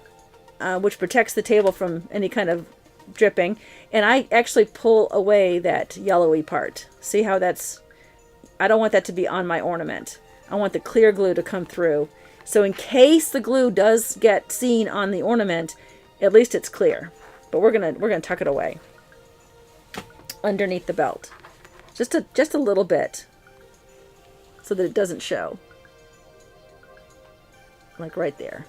which protects the table from any kind of dripping, and I actually pull away that yellowy part. See how I don't want that to be on my ornament. I want the clear glue to come through. So in case the glue does get seen on the ornament, at least it's clear. But we're gonna tuck it away underneath the belt. Just a little bit so that it doesn't show. Like right there.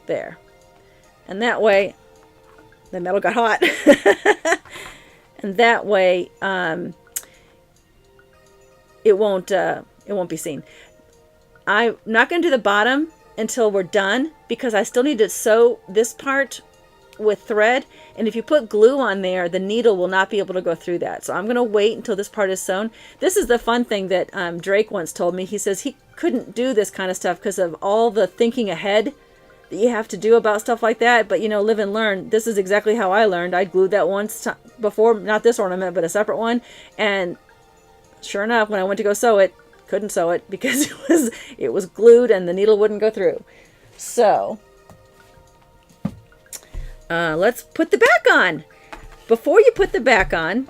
There. And that way, the metal got hot. And that way, it won't be seen. I'm not going to do the bottom until we're done because I still need to sew this part with thread. And if you put glue on there, the needle will not be able to go through that. So I'm going to wait until this part is sewn. This is the fun thing that Drake once told me. He says he couldn't do this kind of stuff because of all the thinking ahead that you have to do about stuff like that. But, you know, live and learn. This is exactly how I learned. I glued that once before, not this ornament, but a separate one. And sure enough, when I went to go sew it, couldn't sew it because it was glued and the needle wouldn't go through. So let's put the back on. Before you put the back on,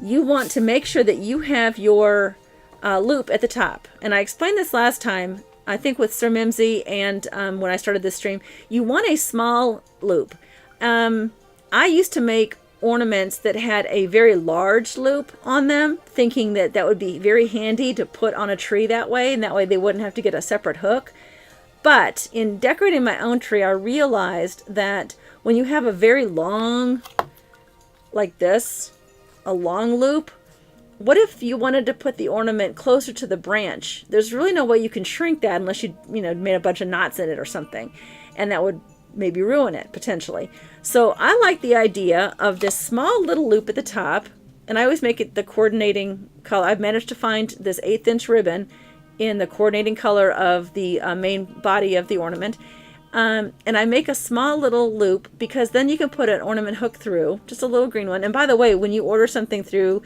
you want to make sure that you have your loop at the top. And I explained this last time, I think with Sir Mimsy and when I started this stream. You want a small loop. I used to make ornaments that had a very large loop on them, thinking that that would be very handy to put on a tree that way, and that way they wouldn't have to get a separate hook. But in decorating my own tree, I realized that when you have a very long, like this, a long loop, what if you wanted to put the ornament closer to the branch? There's really no way you can shrink that unless you made a bunch of knots in it or something, and that would maybe ruin it potentially. So I like the idea of this small little loop at the top, and I always make it the coordinating color. I've managed to find this 1/8 inch ribbon in the coordinating color of the main body of the ornament. And I make a small little loop because then you can put an ornament hook through, just a little green one. And by the way, when you order something through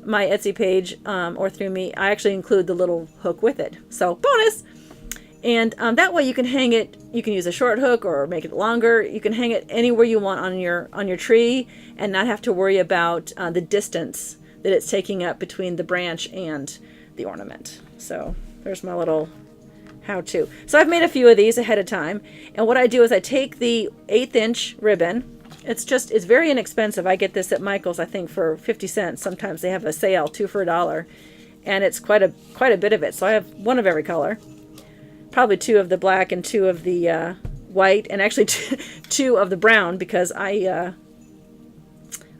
my Etsy page or through me, I actually include the little hook with it. So bonus! And that way you can hang it, you can use a short hook or make it longer. You can hang it anywhere you want on your tree and not have to worry about the distance that it's taking up between the branch and the ornament. So there's my little how-to. So I've made a few of these ahead of time. And what I do is I take the 1/8 inch ribbon. It's very inexpensive. I get this at Michael's, I think, for 50 cents. Sometimes they have a sale, 2 for $1. And it's quite a bit of it. So I have one of every color. Probably 2 of the black and 2 of the white, and actually 2 of the brown because I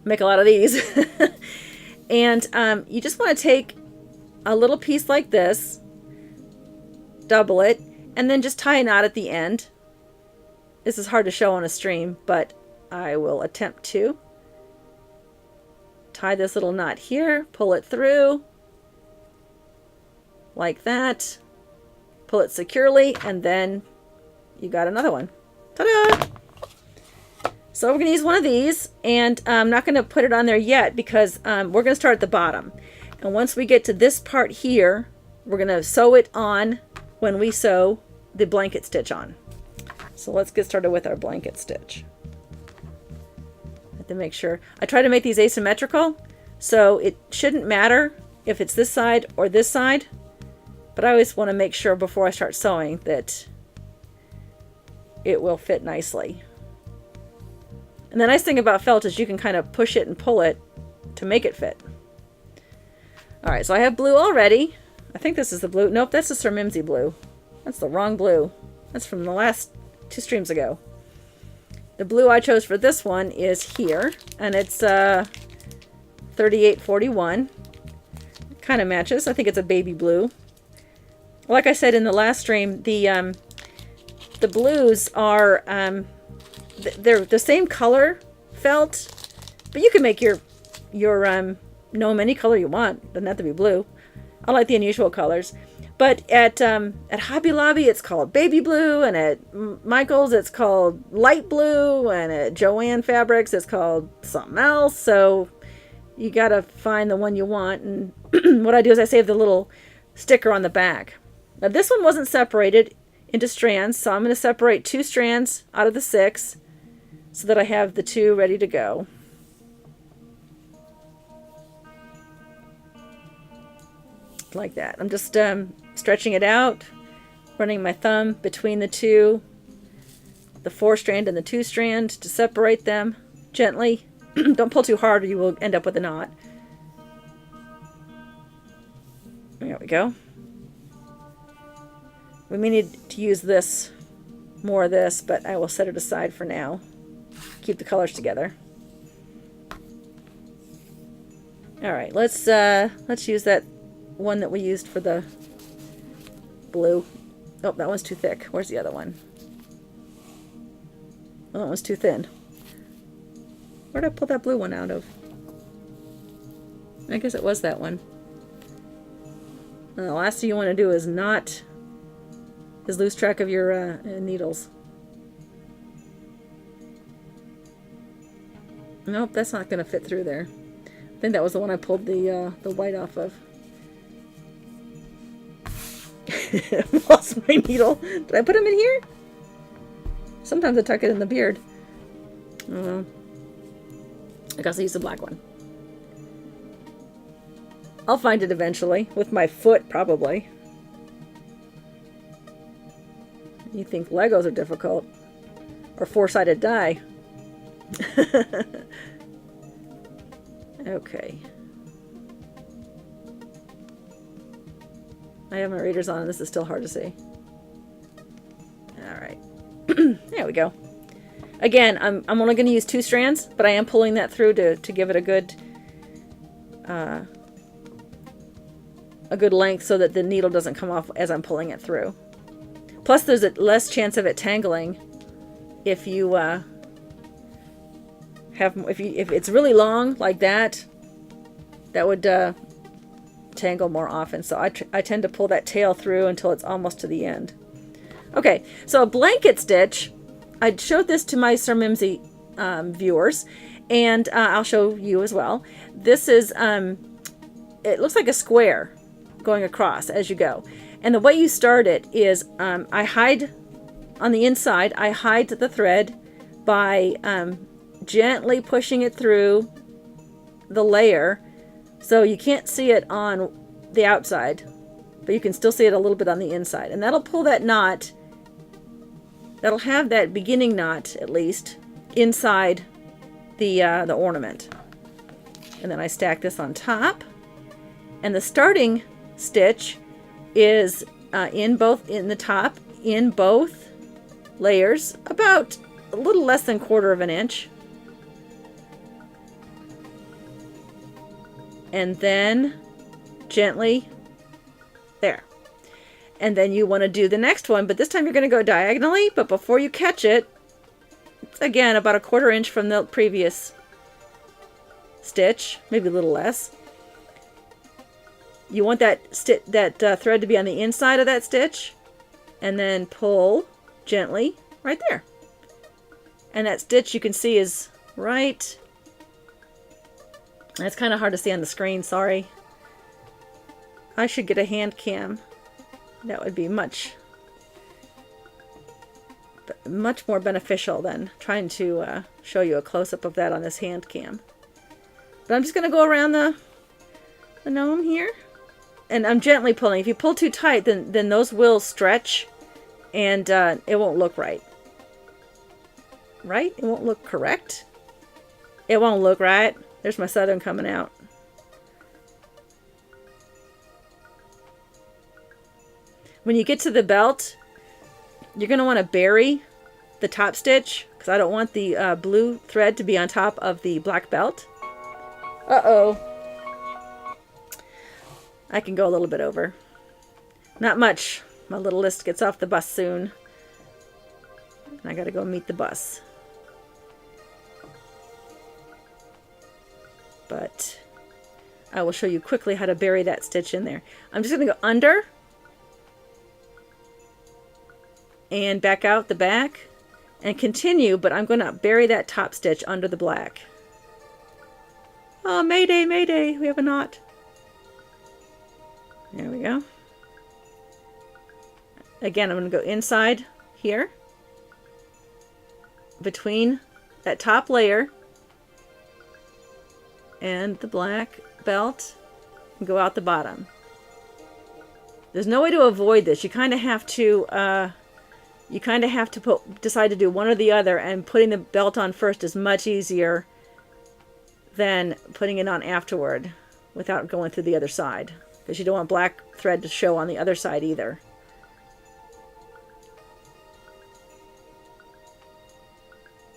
make a lot of these. And you just want to take a little piece like this, double it, and then just tie a knot at the end. This is hard to show on a stream, but I will attempt to. Tie this little knot here, pull it through, like that. Pull it securely, and then you got another one. Ta-da! So we're going to use one of these, and I'm not going to put it on there yet because we're going to start at the bottom. And once we get to this part here, we're going to sew it on when we sew the blanket stitch on. So let's get started with our blanket stitch. I have to make sure. I try to make these asymmetrical, so it shouldn't matter if it's this side or this side. But I always want to make sure before I start sewing that it will fit nicely. And the nice thing about felt is you can kind of push it and pull it to make it fit. Alright, so I have blue already. I think this is the blue. Nope, that's the Sir Mimsy blue. That's the wrong blue. That's from the last 2 streams ago. The blue I chose for this one is here, and it's 3841. Kind of matches. I think it's a baby blue. like I said in the last stream, the blues are they're the same color felt, but you can make your gnome any color you want. Doesn't have to be blue. I like the unusual colors. But at Hobby Lobby it's called baby blue, and at Michael's it's called light blue, and at Joanne Fabrics it's called something else. So you gotta find the one you want. And what I do is I save the little sticker on the back. Now this one wasn't separated into strands, so I'm going to separate 2 strands out of the 6 so that I have the 2 ready to go. Like that. I'm just stretching it out, running my thumb between the 2, the 4 strand and the 2 strand to separate them gently. Don't pull too hard or you will end up with a knot. There we go. We may need to use this, more of this, but I will set it aside for now. Keep the colors together. All right, let's use that one that we used for the blue. Oh, that one's too thick. Where's the other one? Oh, that one's too thin. Where'd I pull that blue one out of? I guess it was that one. And the last thing you want to do is lose track of your needles. Nope, that's not going to fit through there. I think that was the one I pulled the white off of. Lost my needle. Did I put him in here? Sometimes I tuck it in the beard. I don't know. I guess I use the black one. I'll find it eventually. With my foot, probably. You think Legos are difficult? Or four-sided die? Okay. I have my readers on and this is still hard to see. Alright. There we go. Again, I'm only going to use 2 strands, but I am pulling that through to give it a good length so that the needle doesn't come off as I'm pulling it through. Plus there's a less chance of it tangling if you if it's really long like that, that would tangle more often. So I tend to pull that tail through until it's almost to the end. Okay, so a blanket stitch, I showed this to my Sir Mimsy viewers, and I'll show you as well. This is, it looks like a square going across as you go. And the way you start it is, I hide, on the inside, I hide the thread by gently pushing it through the layer, so you can't see it on the outside, but you can still see it a little bit on the inside. And that'll pull that knot, that'll have that beginning knot, at least, inside the ornament. And then I stack this on top. And the starting stitch is in the top, in both layers, about a little less than 1/4 of an inch. And then gently there. And then you want to do the next one, but this time you're going to go diagonally, but before you catch it, it's again about a 1/4 inch from the previous stitch, maybe a little less. You want that thread to be on the inside of that stitch, and then pull gently right there. And that stitch you can see is right. It's kind of hard to see on the screen, sorry. I should get a hand cam. That would be much more beneficial than trying to show you a close-up of that on this hand cam. But I'm just going to go around the gnome here. And I'm gently pulling. If you pull too tight, then those will stretch and it won't look right. Right? It won't look correct. It won't look right. There's my southern coming out. When you get to the belt, you're going to want to bury the top stitch, because I don't want the blue thread to be on top of the black belt. Uh-oh. I can go a little bit over. Not much. My little list gets off the bus soon. And I gotta go meet the bus. But I will show you quickly how to bury that stitch in there. I'm just gonna go under and back out the back and continue, but I'm gonna bury that top stitch under the black. Oh, mayday, mayday, we have a knot. There we go. Again, I'm going to go inside here, between that top layer and the black belt, and go out the bottom. There's no way to avoid this. You kind of have to, decide to do one or the other, and putting the belt on first is much easier than putting it on afterward without going through the other side, because you don't want black thread to show on the other side either.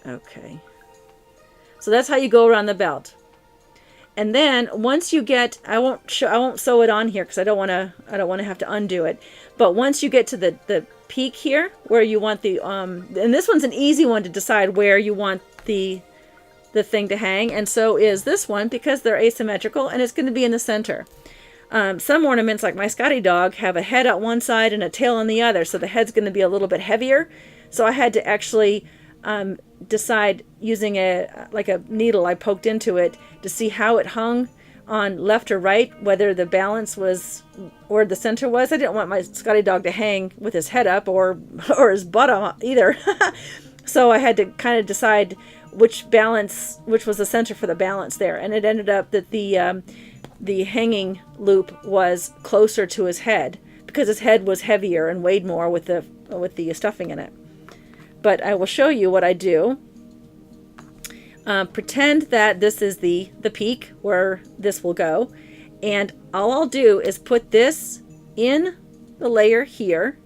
Okay, so that's how you go around the belt. And then once you get, I won't sew it on here because I don't want to have to undo it. But once you get to the peak here where you want the and this one's an easy one to decide where you want the thing to hang, and so is this one because they're asymmetrical, and it's going to be in the center. Some ornaments, like my Scotty dog, have a head on one side and a tail on the other, so the head's going to be a little bit heavier. So I had to actually decide using a needle I poked into it to see how it hung on left or right, whether the balance was where the center was. I didn't want my Scotty dog to hang with his head up or his butt on either. So I had to kind of decide which was the center for the balance there, and it ended up that the hanging loop was closer to his head because his head was heavier and weighed more with the stuffing in it. But I will show you what I do. Pretend that this is the peak where this will go, and all I'll do is put this in the layer here,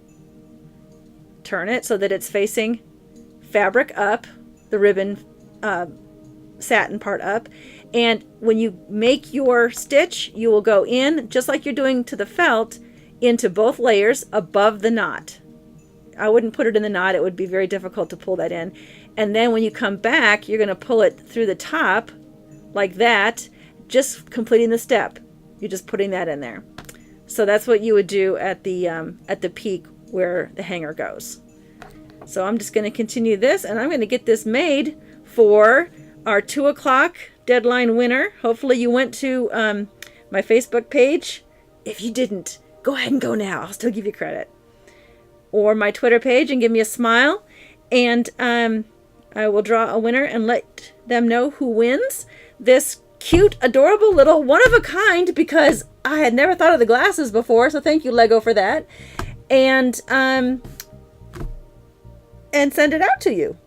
turn it so that it's facing fabric up, the ribbon satin part up, and when you make your stitch, you will go in just like you're doing to the felt into both layers above the knot. I wouldn't put it in the knot, it would be very difficult to pull that in. And then when you come back, you're going to pull it through the top like that, just completing the step. You're just putting that in there. So that's what you would do at the peak where the hanger goes. So I'm just going to continue this, and I'm going to get this made for our 2 o'clock deadline winner. Hopefully you went to my Facebook page. If you didn't, go ahead and go now. I'll still give you credit. Or my Twitter page and give me a smile, and I will draw a winner and let them know who wins this cute, adorable little one-of-a-kind, because I had never thought of the glasses before, so thank you, Lego, for that. And send it out to you,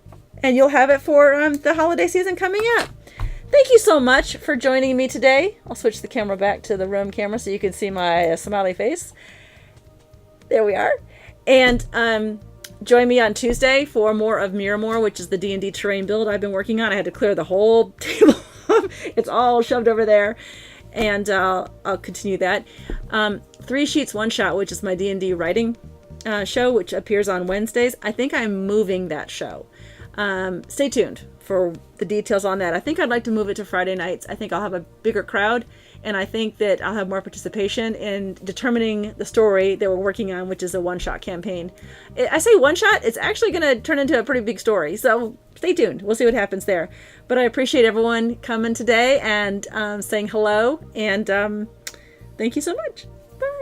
and you'll have it for the holiday season coming up. Thank you so much for joining me today. I'll switch the camera back to the room camera so you can see my smiley face. There we are. And join me on Tuesday for more of Miramore, which is the D&D terrain build I've been working on. I had to clear the whole table. It's all shoved over there. And I'll continue that. 3 Sheets 1 Shot, which is my D&D writing show, which appears on Wednesdays. I think I'm moving that show. Stay tuned for the details on that. I think I'd like to move it to Friday nights. I think I'll have a bigger crowd, and I think that I'll have more participation in determining the story that we're working on, which is a one-shot campaign. I say one-shot, it's actually going to turn into a pretty big story, so stay tuned. We'll see what happens there. But I appreciate everyone coming today and saying hello, and thank you so much. Bye.